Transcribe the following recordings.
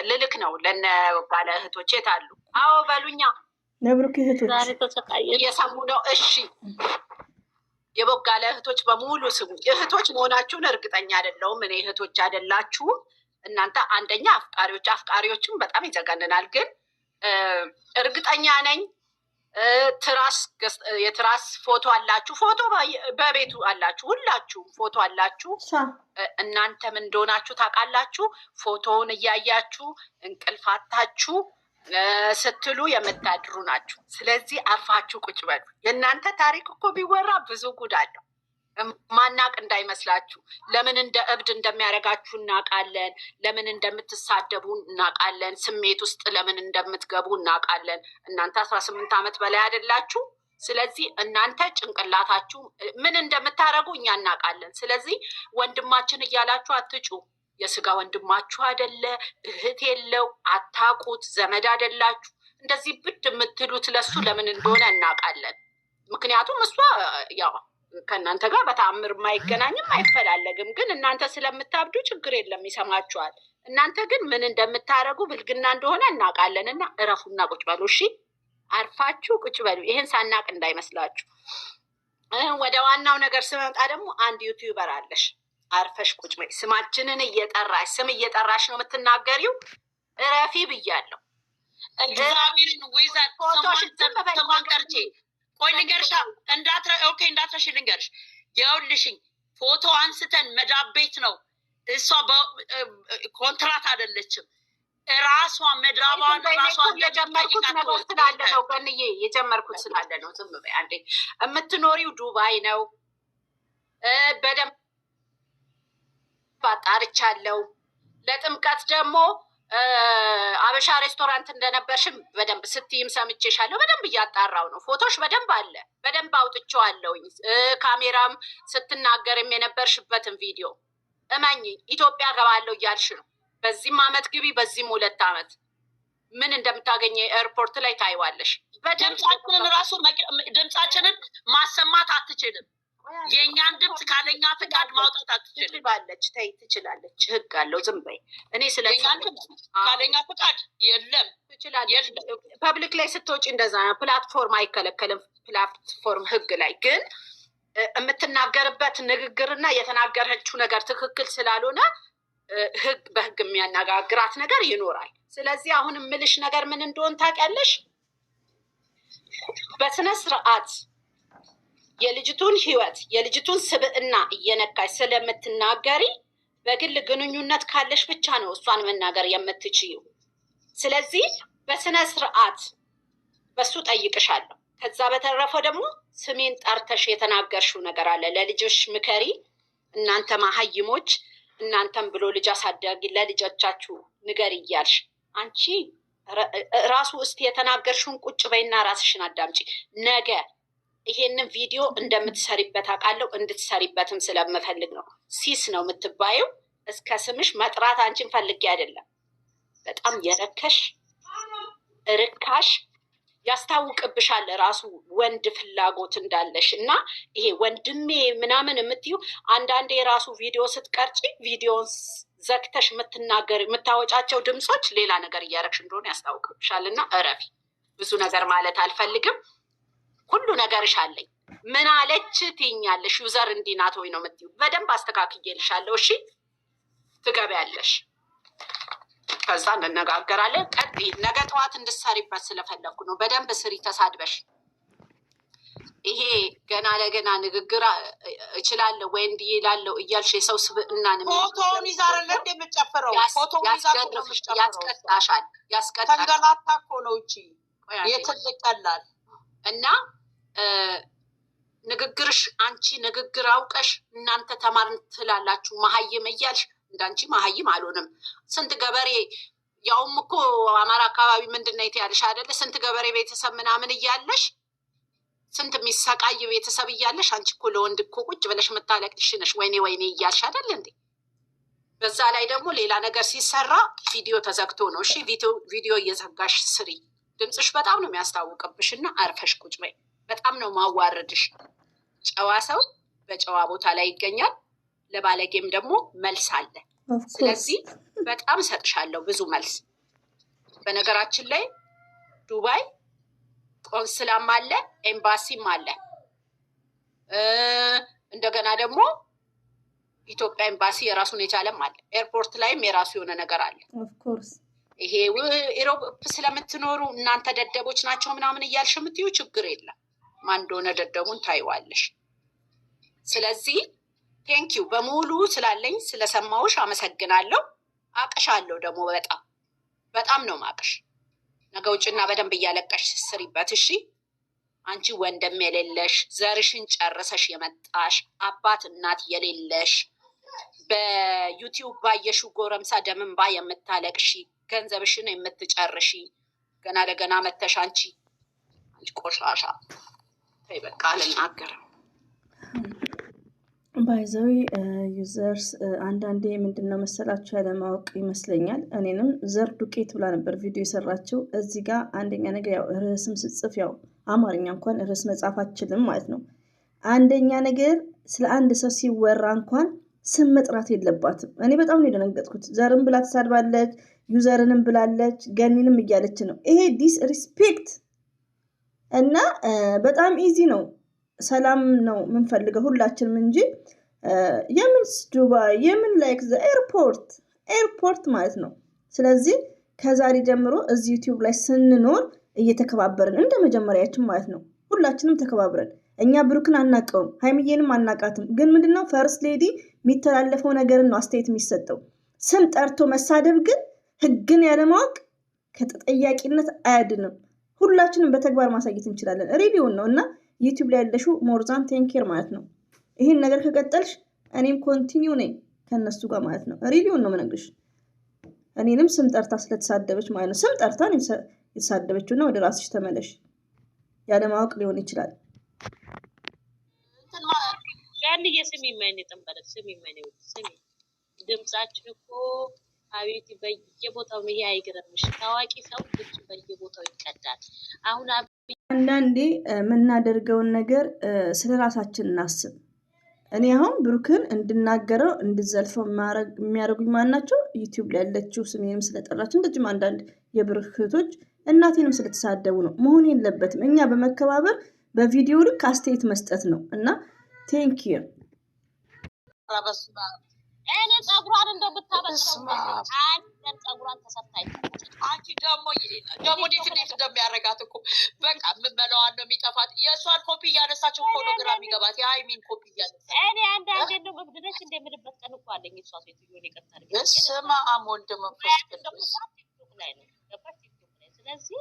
ልልክ ነው ለነ ባለ እህቶቼ ታሉ። አዎ በሉኛ ነብሩክ እህቶች እየሰሙ ነው። እሺ የቦጋለ እህቶች በሙሉ ስሙ። እህቶች መሆናችሁን እርግጠኛ አይደለሁም። እኔ እህቶች አይደላችሁም እናንተ። አንደኛ አፍቃሪዎችም በጣም ይዘገንናል፣ ግን እርግጠኛ ነኝ የትራስ ፎቶ አላችሁ፣ ፎቶ በቤቱ አላችሁ፣ ሁላችሁም ፎቶ አላችሁ። እናንተ ምን እንደሆናችሁ ታውቃላችሁ። ፎቶውን እያያችሁ እንቅልፋታችሁ ስትሉ የምታድሩ ናችሁ። ስለዚህ አርፋችሁ ቁጭ በሉ። የእናንተ ታሪክ እኮ ቢወራ ብዙ ጉድ አለው። ማናቅ እንዳይመስላችሁ። ለምን እንደ እብድ እንደሚያደርጋችሁ እናውቃለን። ለምን እንደምትሳደቡ እናውቃለን። ስሜት ውስጥ ለምን እንደምትገቡ እናውቃለን። እናንተ 18 ዓመት በላይ አይደላችሁ። ስለዚህ እናንተ ጭንቅላታችሁ ምን እንደምታደርጉ እኛ እናውቃለን። ስለዚህ ወንድማችን እያላችሁ አትጩ። የስጋ ወንድማችሁ አይደለ፣ እህት የለው፣ አታውቁት፣ ዘመድ አይደላችሁ። እንደዚህ ብድ የምትሉት ለሱ ለምን እንደሆነ እናውቃለን። ምክንያቱም እሷ ያው ከእናንተ ጋር በተአምር አይገናኝም አይፈላለግም። ግን እናንተ ስለምታብዱ ችግር የለም ይሰማችኋል። እናንተ ግን ምን እንደምታደርጉ ብልግና እንደሆነ እናውቃለን። እና እረፉና ቁጭ በሉ። እሺ አርፋችሁ ቁጭ በሉ። ይሄን ሳናቅ እንዳይመስላችሁ። ወደ ዋናው ነገር ስመጣ ደግሞ አንድ ዩቲዩበር አለሽ፣ አርፈሽ ቁጭ በይ። ስማችንን እየጠራሽ ስም እየጠራሽ ነው የምትናገሪው። እረፊ ብያለሁ። እግዚአብሔርን ወይዛት ፎቶሽን ተማንቀርቼ ቆይ ልንገርሻ፣ እንዳትረሽ ልንገርሽ። የውልሽኝ ፎቶ አንስተን መዳብ ቤት ነው። እሷ ኮንትራት አይደለችም። ራሷ መድራባን ራሷ የጀመርኩት ነገር ስላለ ነው። ገንዬ የጀመርኩት ስላለ ነው። ዝም በይ አንዴ። የምትኖሪው ዱባይ ነው። በደንብ አጣርቻለሁ። ለጥምቀት ደግሞ አበሻ ሬስቶራንት እንደነበርሽም በደንብ ስትይም ሰምቼሻለሁ። በደንብ እያጣራው ነው። ፎቶሽ በደንብ አለ፣ በደንብ አውጥቼዋለሁኝ። ካሜራም ስትናገርም የነበርሽበትን ቪዲዮ እመኝ። ኢትዮጵያ ገባለሁ እያልሽ ነው። በዚህም አመት ግቢ፣ በዚህም 2 አመት ምን እንደምታገኘ ኤርፖርት ላይ ታይዋለሽ። ድምጻችንን ማሰማት አትችልም። የእኛን ድምፅ ካለኛ ፍቃድ ማውጣት አትችልም። ትችላለች፣ ተይ ትችላለች። ህግ አለው። ዝም በይ። እኔ ስለ ካለኛ ፍቃድ የለም ትችላለች። ፐብሊክ ላይ ስትወጪ እንደዛ ነው። ፕላትፎርም አይከለከልም። ፕላትፎርም ህግ ላይ ግን የምትናገርበት ንግግርና የተናገረችው ነገር ትክክል ስላልሆነ ህግ በህግ የሚያነጋግራት ነገር ይኖራል። ስለዚህ አሁን የምልሽ ነገር ምን እንደሆን ታውቂያለሽ። በስነ ስርዓት የልጅቱን ህይወት የልጅቱን ስብዕና እየነካሽ ስለምትናገሪ በግል ግንኙነት ካለሽ ብቻ ነው እሷን መናገር የምትችይው። ስለዚህ በስነ ስርዓት በሱ ጠይቅሻለሁ። ከዛ በተረፈ ደግሞ ስሜን ጠርተሽ የተናገርሽው ነገር አለ። ለልጆች ምከሪ። እናንተ መሀይሞች፣ እናንተም ብሎ ልጅ አሳዳጊ ለልጆቻችሁ ንገሪ እያልሽ አንቺ ራሱ እስቲ የተናገርሽውን ቁጭ በይና ራስሽን አዳምጪ። ነገ ይሄንን ቪዲዮ እንደምትሰሪበት አውቃለሁ። እንድትሰሪበትም ስለምፈልግ ነው። ሲስ ነው የምትባየው። እስከ ስምሽ መጥራት አንቺን ፈልጌ አይደለም። በጣም የረከሽ ርካሽ ያስታውቅብሻል ራሱ ወንድ ፍላጎት እንዳለሽ እና ይሄ ወንድሜ ምናምን የምትዩ አንዳንዴ የራሱ ቪዲዮ ስትቀርጪ ቪዲዮን ዘግተሽ የምትናገር የምታወጫቸው ድምፆች ሌላ ነገር እያረግሽ እንደሆነ ያስታውቅብሻል። እና እረፊ። ብዙ ነገር ማለት አልፈልግም። ሁሉ ነገርሽ አለኝ። ምን አለች ትይኛለሽ? ዩዘር እንዲህ ናት ወይ ነው የምትይው? በደንብ አስተካክዬልሻለሁ። እሺ ትገቢያለሽ፣ ከዛ እንነጋገራለን። ቀጥይ። ነገ ጠዋት እንድትሰሪበት ስለፈለግኩ ነው። በደንብ ስሪ ተሳድበሽ። ይሄ ገና ለገና ንግግር እችላለሁ ወይ እንዲህ እላለሁ እያልሽ የሰው ስብዕናን ፎቶውን ይዛረለ እንደምጨፍረው ያስቀጣሻል። ተንገላታ እኮ ነው እቺ የትልቀላል እና ንግግርሽ አንቺ ንግግር አውቀሽ እናንተ ተማርን ትላላችሁ መሀይም እያልሽ እንዳንቺ መሀይም አልሆንም። ስንት ገበሬ ያውም እኮ አማራ አካባቢ ምንድን ነው ያልሽ አይደለ? ስንት ገበሬ ቤተሰብ ምናምን እያለሽ ስንት የሚሰቃይ ቤተሰብ እያለሽ አንቺ እኮ ለወንድ እኮ ቁጭ ብለሽ የምታለቅሽ ነሽ። ወይኔ ወይኔ እያልሽ አይደለ እንዴ? በዛ ላይ ደግሞ ሌላ ነገር ሲሰራ ቪዲዮ ተዘግቶ ነው። እሺ ቪዲዮ እየዘጋሽ ስሪ። ድምፅሽ በጣም ነው የሚያስታውቅብሽ እና አርፈሽ ቁጭ በይ። በጣም ነው ማዋረድሽ። ጨዋ ሰው በጨዋ ቦታ ላይ ይገኛል። ለባለጌም ደግሞ መልስ አለ። ስለዚህ በጣም ሰጥሻለሁ ብዙ መልስ። በነገራችን ላይ ዱባይ ቆንስላም አለ፣ ኤምባሲም አለ። እንደገና ደግሞ ኢትዮጵያ ኤምባሲ የራሱን የቻለም አለ። ኤርፖርት ላይም የራሱ የሆነ ነገር አለ። ኦፍኮርስ ይሄ ኢሮፕ ስለምትኖሩ እናንተ ደደቦች ናቸው ምናምን እያልሽ የምትይው ችግር የለም። ማን እንደሆነ ደደቡን ታይዋለሽ። ስለዚህ ቴንኪዩ በሙሉ ስላለኝ ስለሰማውሽ አመሰግናለሁ። አቅሻለሁ ደግሞ በጣም ነው ማቅሽ። ነገ ውጭና በደንብ እያለቀሽ ስሪበት እሺ። አንቺ ወንድም የሌለሽ ዘርሽን ጨርሰሽ የመጣሽ አባት እናት የሌለሽ በዩቲዩብ ባየሹ ጎረምሳ ደምንባ የምታለቅሺ ገንዘብሽን የምትጨርሺ ገና ለገና መተሽ አንቺ ቆሻሻ ተይ በቃ አልናገርም። ባይዘዊ ዩዘርስ አንዳንዴ ምንድነው መሰላችሁ ያለማወቅ ይመስለኛል። እኔንም ዘር ዱቄት ብላ ነበር ቪዲዮ የሰራችው። እዚህ ጋር አንደኛ ነገር ያው ርዕስም ስጽፍ ያው አማርኛ እንኳን ርዕስ መጻፍ አችልም ማለት ነው። አንደኛ ነገር ስለ አንድ ሰው ሲወራ እንኳን ስም መጥራት የለባትም። እኔ በጣም ነው የደነገጥኩት። ዘርም ብላ ትሳድባለች፣ ዩዘርንም ብላለች፣ ገኒንም እያለች ነው። ይሄ ዲስሪስፔክት እና በጣም ኢዚ ነው። ሰላም ነው የምንፈልገው ሁላችንም እንጂ የምን ዱባይ የምን ላይክ ዘ ኤርፖርት ማለት ነው። ስለዚህ ከዛሬ ጀምሮ እዚህ ዩቲዩብ ላይ ስንኖር እየተከባበርን እንደ መጀመሪያችን ማለት ነው። ሁላችንም ተከባብረን እኛ ብሩክን አናቀውም፣ ሃይሚዬንም አናቃትም። ግን ምንድነው ፈርስት ሌዲ የሚተላለፈው ነገርን ነው አስተያየት የሚሰጠው። ስም ጠርቶ መሳደብ ግን ህግን ያለማወቅ ከተጠያቂነት አያድንም። ሁላችንም በተግባር ማሳየት እንችላለን። ሬዲዮን ነው እና ዩቲዩብ ላይ ያለሽው ሞርዛን ቴንኬር ማለት ነው። ይህን ነገር ከቀጠልሽ እኔም ኮንቲኒው ነኝ ከነሱ ጋር ማለት ነው። ሬዲዮን ነው የምነግርሽ። እኔንም ስም ጠርታ ስለተሳደበች ማለት ነው። ስም ጠርታ ነው የተሳደበችው እና ወደ ራስሽ ተመለሽ። ያለማወቅ ሊሆን ይችላል። ያንዬ ስሚ ማይኔ ተንበለ ስሚ ማይኔ ስሚ ድምጻችን እኮ አቤት በየቦታው ነው። ይሄ አይገርምሽ? ታዋቂ ሰው ድምጽ በየቦታው ይቀዳል። አሁን አንዳንዴ የምናደርገውን ነገር ስለ ራሳችን እናስብ። እኔ አሁን ብሩክን እንድናገረው እንድዘልፈው የሚያደርጉኝ ማናቸው? ዩቲዩብ ላይ ያለችው ስሜንም ስለጠራች እንደዚህም አንዳንድ የብሩክ እህቶች እናቴንም ስለተሳደቡ ነው። መሆን የለበትም። እኛ በመከባበር በቪዲዮ ልክ አስተያየት መስጠት ነው እና ቴንክ ዩ እኔ ጸጉሯን እንደምታበስው አንተን ጸጉሯን ተሰፍታይ አንቺ ደግሞ እንዴት እንደሚያረጋት እኮ በቃ የምመለዋን ነው የሚጠፋት። የእሷን ኮፒ እያነሳቸው እኮ ነው ግራ የሚገባት። የሃይሚን ኮፒ እያነሳ እኔ አንዳንዴ ነው መብድነች እንደምልበት ቀን እኮ አለኝ። እሷ ሴትዮን ይቀርታል ስማ አሞንድ መንፈስ ቅዱስ ላይ ነው ገባች ላይ። ስለዚህ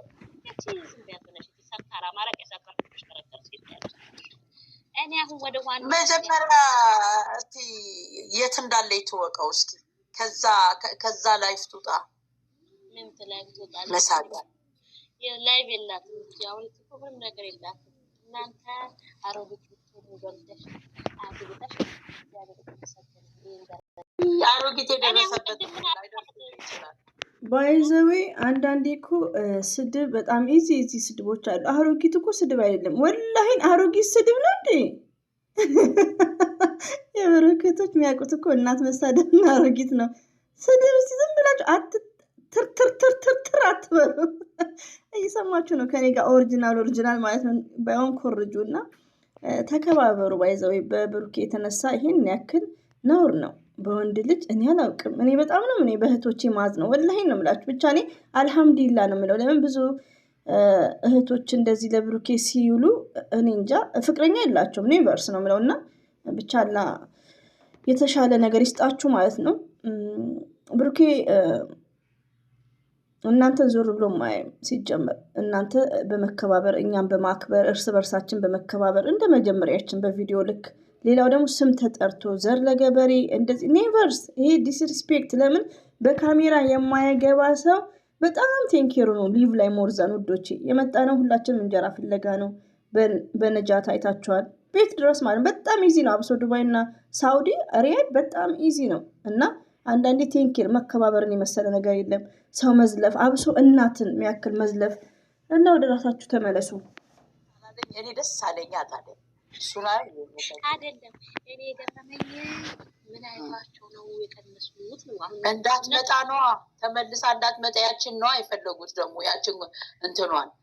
እቺ ዝም ያተነሽ ተሰካራ ማረቅ ያሳቀርኩሽ ተረከር ሲታያለሽ። እኔ አሁን ወደ ዋና መጀመሪያ እስቲ የት እንዳለ ይተወቀው እስኪ። ከዛ ላይፍ ትውጣ። ምን ላይፍ ትውጣ? መሳጋ የላይቭ የላትም እንጂ አሁን ምንም ነገር የላትም። እናንተ አሮጊት ወልደሽ አግብተሽ አሮጊት የደረሰበት ይችላል። ባይዘዌ አንዳንዴ እኮ ስድብ በጣም ኢዚ ስድቦች አሉ። አሮጊት እኮ ስድብ አይደለም፣ ወላሂን አሮጊት ስድብ ነው እንዴ? የበረከቶች የሚያውቁት እኮ እናት መሳደብና አሮጊት ነው ስድብ። እስቲ ዝም ብላችሁ ትርትር አትበሉ። እየሰማችሁ ነው ከኔ ጋር ኦሪጂናል ማለት ነው። ባይሆን ኮርጁ እና ተከባበሩ። ባይዘዌ በብሩክ የተነሳ ይሄን ያክል ነውር ነው። በወንድ ልጅ እኔ አላውቅም። እኔ በጣም ነው በእህቶቼ ማዝ ነው ወላሂ ነው የምላችሁ። ብቻ እኔ አልሐምዱሊላህ ነው የምለው። ለምን ብዙ እህቶች እንደዚህ ለብሩኬ ሲውሉ እኔ እንጃ ፍቅረኛ የላቸውም። ዩኒቨርስ ነው የምለው እና ብቻ አላ የተሻለ ነገር ይስጣችሁ ማለት ነው። ብሩኬ እናንተን ዞር ብሎ ማየም ሲጀመር እናንተ በመከባበር እኛም በማክበር እርስ በርሳችን በመከባበር እንደ መጀመሪያችን በቪዲዮ ልክ። ሌላው ደግሞ ስም ተጠርቶ ዘር ለገበሬ እንደዚህ ኔቨርስ። ይሄ ዲስሪስፔክት። ለምን በካሜራ የማይገባ ሰው በጣም ቴንኬሩ ነው። ሊቭ ላይ ሞርዛን ውዶቼ የመጣ ነው። ሁላችንም እንጀራ ፍለጋ ነው። በነጃት አይታችኋል። ቤት ድረስ ማለት በጣም ኢዚ ነው። አብሶ ዱባይ እና ሳውዲ ሪያድ በጣም ኢዚ ነው እና አንዳንዴ ቴንኬር መከባበርን የመሰለ ነገር የለም። ሰው መዝለፍ አብሶ እናትን የሚያክል መዝለፍ እና ወደ ራሳችሁ ተመለሱ። እኔ ደስ አለኝ ታዲያ እሱ ላይ አይደለም። እኔ የገረመኝ ምን አይቷቸው ነው የቀነሱት ነው አሁን እንዳትመጣ ነው ተመልሳ እንዳትመጣ ያችን ነው አይፈልጉት ደግሞ ያችን እንትኗን